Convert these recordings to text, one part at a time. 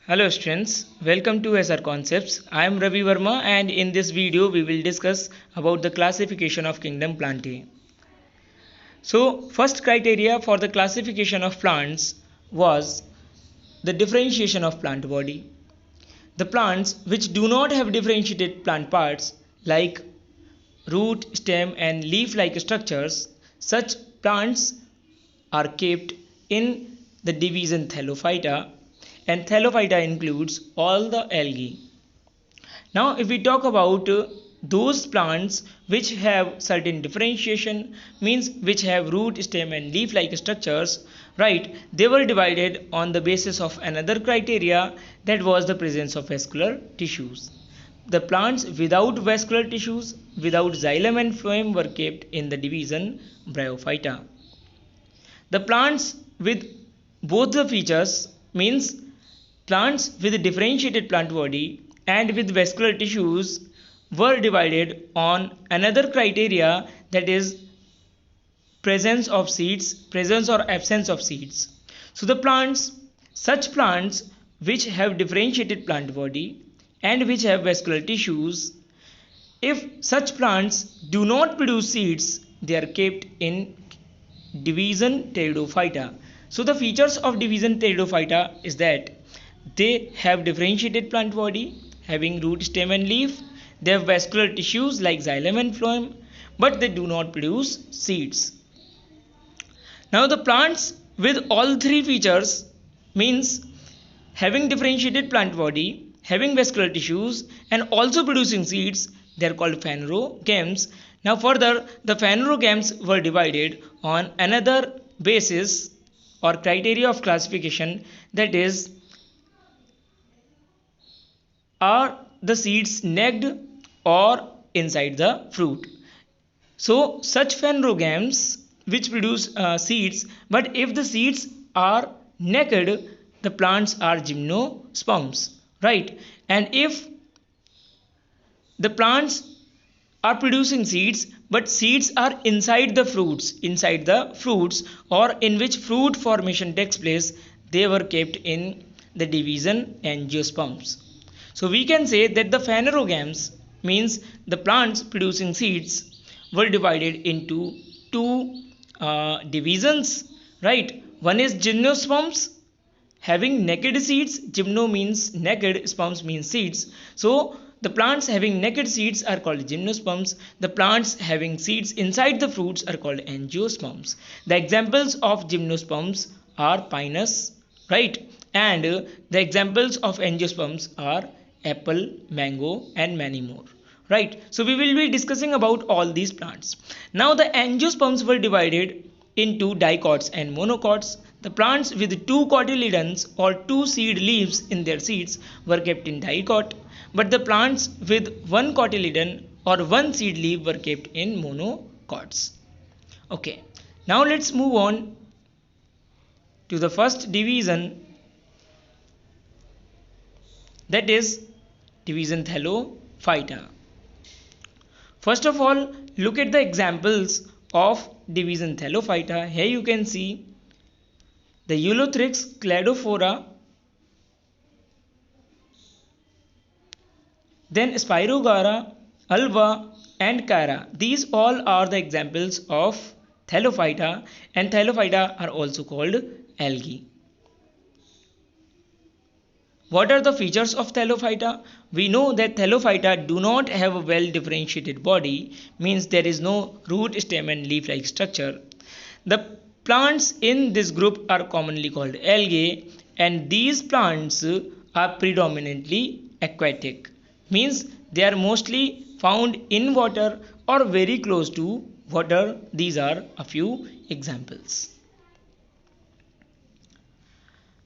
Hello students, welcome to SR Concepts. I am Ravi Verma and in this video we will discuss about the classification of kingdom Plantae. So first criteria for the classification of plants was the differentiation of plant body. The plants which do not have differentiated plant parts like root, stem and leaf-like structures, such plants are kept in the division Thallophyta, and Thallophyta includes all the algae. Now if we talk about those plants which have certain differentiation, means which have root, stem and leaf like structures, right, they were divided on the basis of another criteria, that was the presence of vascular tissues. The plants without vascular tissues, without xylem and phloem, were kept in the division Bryophyta. The plants with both the features, means plants with differentiated plant body and with vascular tissues, were divided on another criteria, that is presence of seeds, presence or absence of seeds. So the such plants which have differentiated plant body and which have vascular tissues, if such plants do not produce seeds, they are kept in division Pteridophyta. So the features of division Pteridophyta is that they have differentiated plant body having root, stem and leaf. They have vascular tissues like xylem and phloem, but they do not produce seeds. Now the plants with all three features, means having differentiated plant body, having vascular tissues and also producing seeds, they are called phanerogames. Now further, the phanerogames were divided on another basis or criteria of classification, that is, are the seeds necked or inside the fruit. So such phanerogames which produce seeds, but if the seeds are naked, the plants are gymnosperms, right? And if the plants are producing seeds, but seeds are inside the fruits or in which fruit formation takes place, they were kept in the division angiosperms. So we can say that the phanerogames, means the plants producing seeds, were divided into two divisions, right? One is gymnosperms having naked seeds. Gymno means naked, sperms means seeds. So the plants having naked seeds are called gymnosperms. The plants having seeds inside the fruits are called angiosperms. The examples of gymnosperms are pinus, right? And the examples of angiosperms are apple, mango and many more, right? So we will be discussing about all these plants. Now the angiosperms were divided into dicots and monocots. The plants with two cotyledons or two seed leaves in their seeds were kept in dicot, but the plants with one cotyledon or one seed leaf were kept in monocots. Okay, now let's move on to the first division, that is division Thallophyta. First of all, look at the examples of division Thallophyta. Here you can see the Eulothrix, Cladophora, then Spirogara, Alba and Chara. These all are the examples of Thallophyta, and Thallophyta are also called algae. What are the features of Thallophyta? We know that Thallophyta do not have a well differentiated body, means there is no root, stem and leaf like structure. The plants in this group are commonly called algae, and these plants are predominantly aquatic, means they are mostly found in water or very close to water. These are a few examples.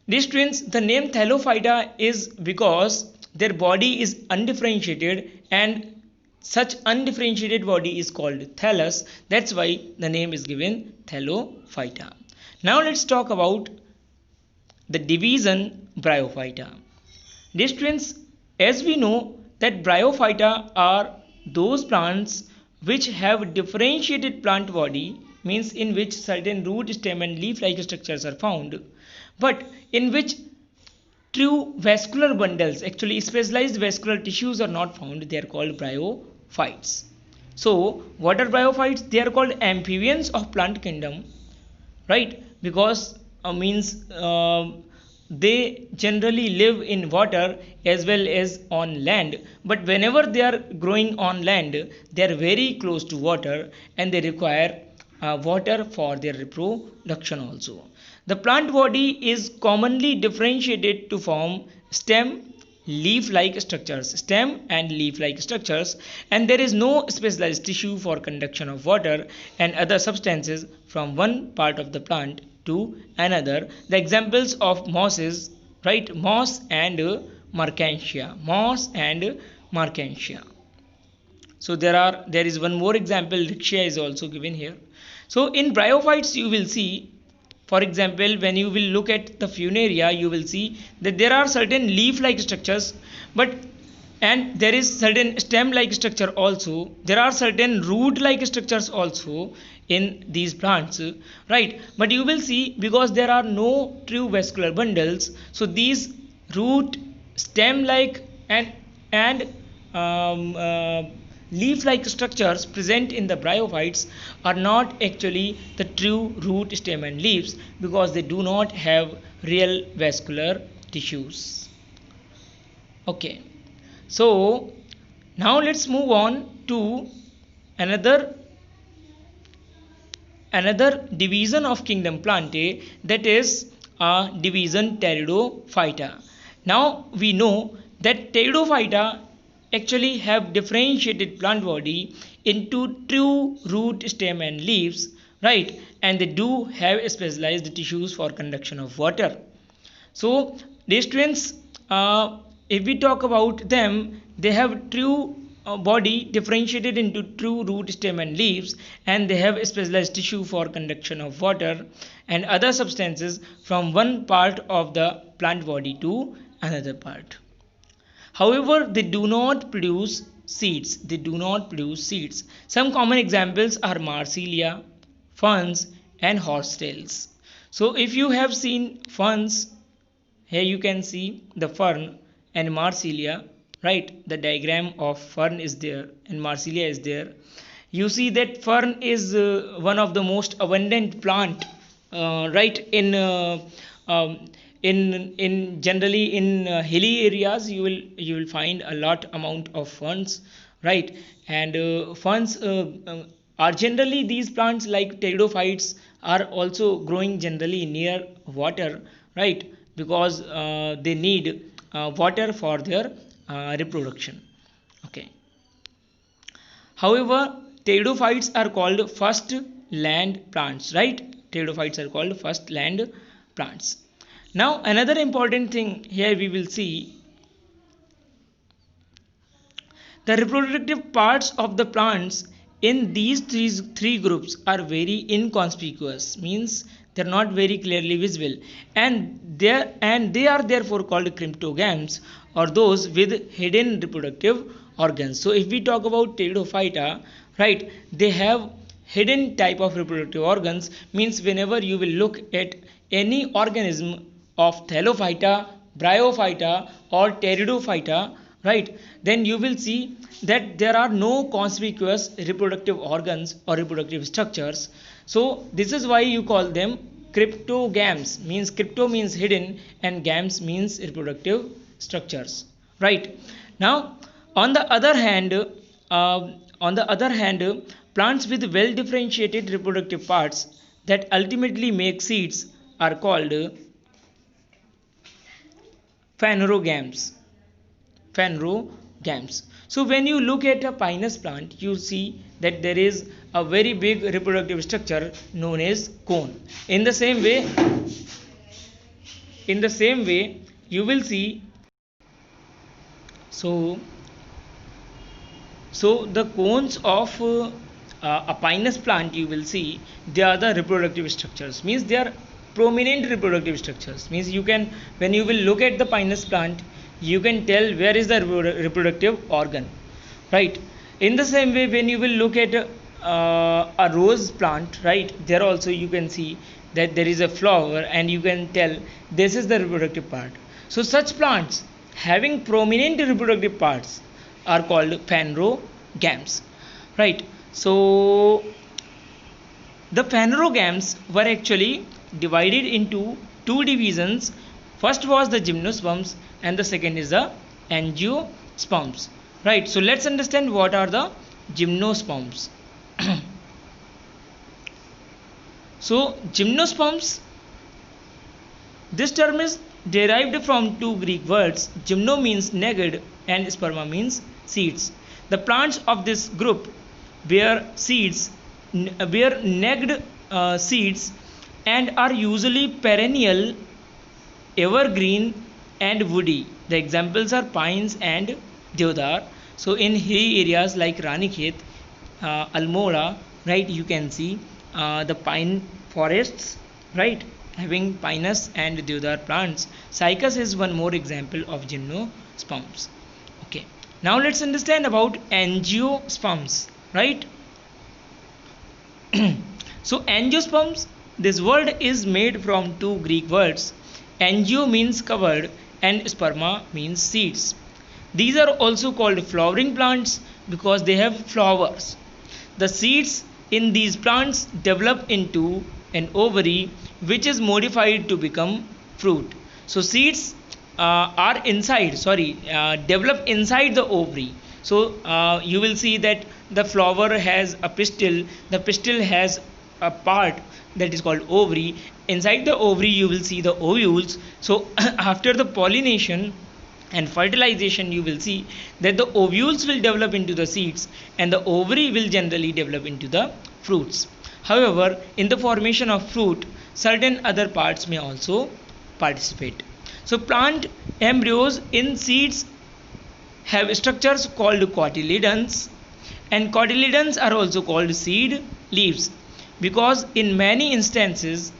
Dear students, the name Thallophyta is because their body is undifferentiated, and such undifferentiated body is called thallus. That's why the name is given Thallophyta. Now let's talk about the division Bryophyta. Dear students, as we know that Bryophyta are those plants which have differentiated plant body, means in which certain root, stem and leaf like structures are found, but in which true vascular bundles, actually specialized vascular tissues are not found. They are called bryophytes. So what are bryophytes? They are called amphibians of plant kingdom, right? Because means they generally live in water as well as on land, but whenever they are growing on land, they are very close to water and they require water for their reproduction also. The plant body is commonly differentiated to form stem, leaf-like structures, stem and leaf-like structures, and there is no specialized tissue for conduction of water and other substances from one part of the plant to another. The examples of mosses, right? Moss and Mercantia. Moss and Mercantia. So there is one more example. Riccia is also given here. So in bryophytes you will see, for example, when you will look at the funaria, you will see that there are certain leaf-like structures, but and there is certain stem-like structure also. There are certain root-like structures also in these plants, right? But you will see, because there are no true vascular bundles, so these root, stem-like and leaf-like structures present in the bryophytes are not actually the true root, stem and leaves, because they do not have real vascular tissues. Okay, so now let's move on to another division of kingdom Plantae, that is division Pteridophyta. Now we know that Pteridophyta actually have differentiated plant body into true root, stem and leaves, right? And they do have specialized tissues for conduction of water. So dear students, if we talk about them, they have true body differentiated into true root, stem and leaves, and they have specialized tissue for conduction of water and other substances from one part of the plant body to another part. However, they do not produce seeds. They do not produce seeds. Some common examples are Marsilia, ferns and horsetails. So if you have seen ferns, here you can see the fern and Marsilia, right? The diagram of fern is there and Marsilia is there. You see that fern is one of the most abundant plant, right? In generally in hilly areas you will find a lot amount of ferns, right? And ferns are generally, these plants like pteridophytes are also growing generally near water, right? Because they need water for their reproduction. Okay, however pteridophytes are called first land plants, right? Pteridophytes are called first land plants. Now another important thing here we will see, the reproductive parts of the plants in these three groups are very inconspicuous, means they are not very clearly visible, and they are therefore called cryptogams, or those with hidden reproductive organs. So if we talk about Pteridophyta, right, they have hidden type of reproductive organs, means whenever you will look at any organism of Thallophyta, Bryophyta or Pteridophyta, right, then you will see that there are no conspicuous reproductive organs or reproductive structures. So this is why you call them cryptogams, means crypto means hidden and gams means reproductive structures, right? Now on the other hand, plants with well differentiated reproductive parts that ultimately make seeds are called phanerogams. So when you look at a pinus plant, you see that there is a very big reproductive structure known as cone. In the same way you will see, so the cones of a pinus plant, you will see they are the reproductive structures, means they are prominent reproductive structures, means you can, when you will look at the pinus plant, you can tell where is the reproductive organ, right? In the same way, when you will look at a rose plant, right, there also you can see that there is a flower and you can tell this is the reproductive part. So such plants having prominent reproductive parts are called phanerogams, right? So the phanerogams were actually divided into two divisions. First was the gymnosperms and the second is the angiosperms, right? So let's understand what are the gymnosperms. So gymnosperms, this term is derived from two Greek words. Gymno means naked and sperma means seeds. The plants of this group bear naked seeds and are usually perennial, evergreen and woody. The examples are pines and deodar. So in hilly areas like Ranikhet, Almora, right, you can see the pine forests, right, having pinus and deodar plants. Cycas is one more example of gymnosperms. Okay, now let's understand about angiosperms, right? So angiosperms, this word is made from two Greek words. Angio means covered and sperma means seeds. These are also called flowering plants because they have flowers. The seeds in these plants develop into an ovary which is modified to become fruit. So seeds develop inside the ovary. So you will see that the flower has a pistil, the pistil has a part that is called ovary. Inside the ovary you will see the ovules. So after the pollination and fertilization, you will see that the ovules will develop into the seeds and the ovary will generally develop into the fruits. However, in the formation of fruit, certain other parts may also participate. So plant embryos in seeds have structures called cotyledons, and cotyledons are also called seed leaves because in many instances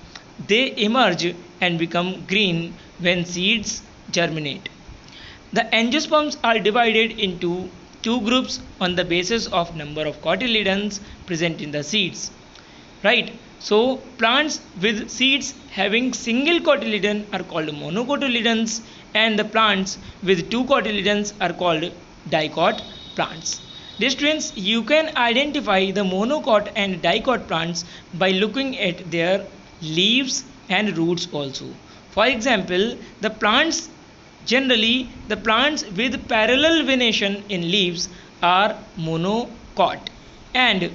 they emerge and become green when seeds germinate. The angiosperms are divided into two groups on the basis of number of cotyledons present in the seeds, right? So plants with seeds having single cotyledon are called monocotyledons and the plants with two cotyledons are called dicot plants. Dear students, you can identify the monocot and dicot plants by looking at their leaves and roots also. For example, the plants with parallel venation in leaves are monocot and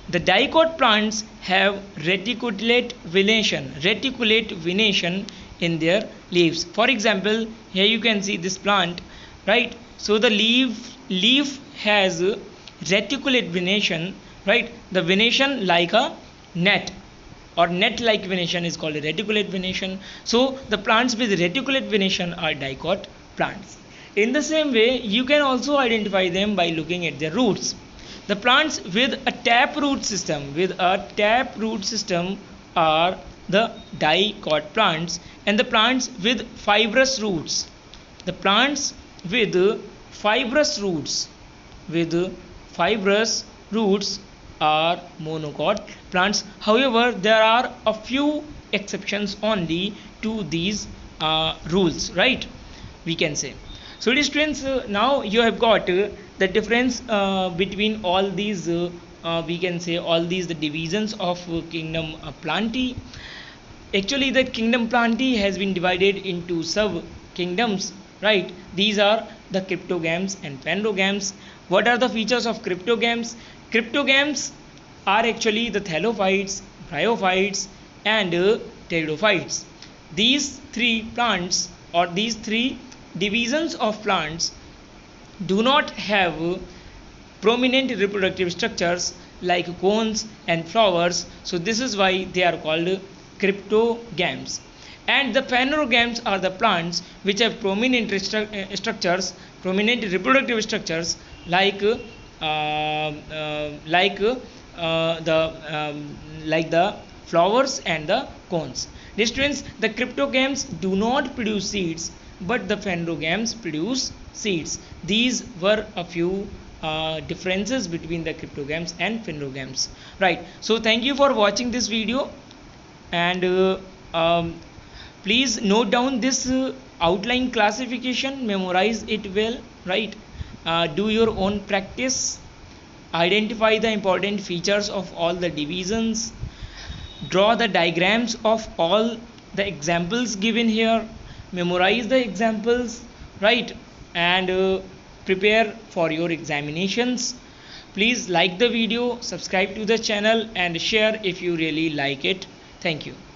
the dicot plants have reticulate venation in their leaves. For example, here you can see this plant, right? So the leaf has reticulate venation, right? The venation like a net or net like venation is called a reticulate venation. So the plants with reticulate venation are dicot plants. In the same way, you can also identify them by looking at their roots. The plants with a tap root system are the dicot plants, and the plants with fibrous roots are monocot plants. However, there are a few exceptions only to these rules, right, we can say. So dear students, now you have got the difference between all these we can say all these the divisions of kingdom Plantae. Actually the kingdom Plantae has been divided into sub kingdoms, right? These are the cryptogams and phanerogams. What are the features of cryptogams? Cryptogams are actually the thallophytes, bryophytes and pteridophytes. These three plants or these three divisions of plants do not have prominent reproductive structures like cones and flowers, so this is why they are called cryptogams. And the phanerogams are the plants which have prominent reproductive structures like the flowers and the cones. Dear students, the cryptogams do not produce seeds, but the phanerogams produce seeds. These were a few differences between the cryptogams and phanerogams, right? So thank you for watching this video, and please note down this outline classification, memorize it well, right? Do your own practice, identify the important features of all the divisions, draw the diagrams of all the examples given here, memorize the examples, right? And prepare for your examinations. Please like the video, subscribe to the channel and share if you really like it. Thank you.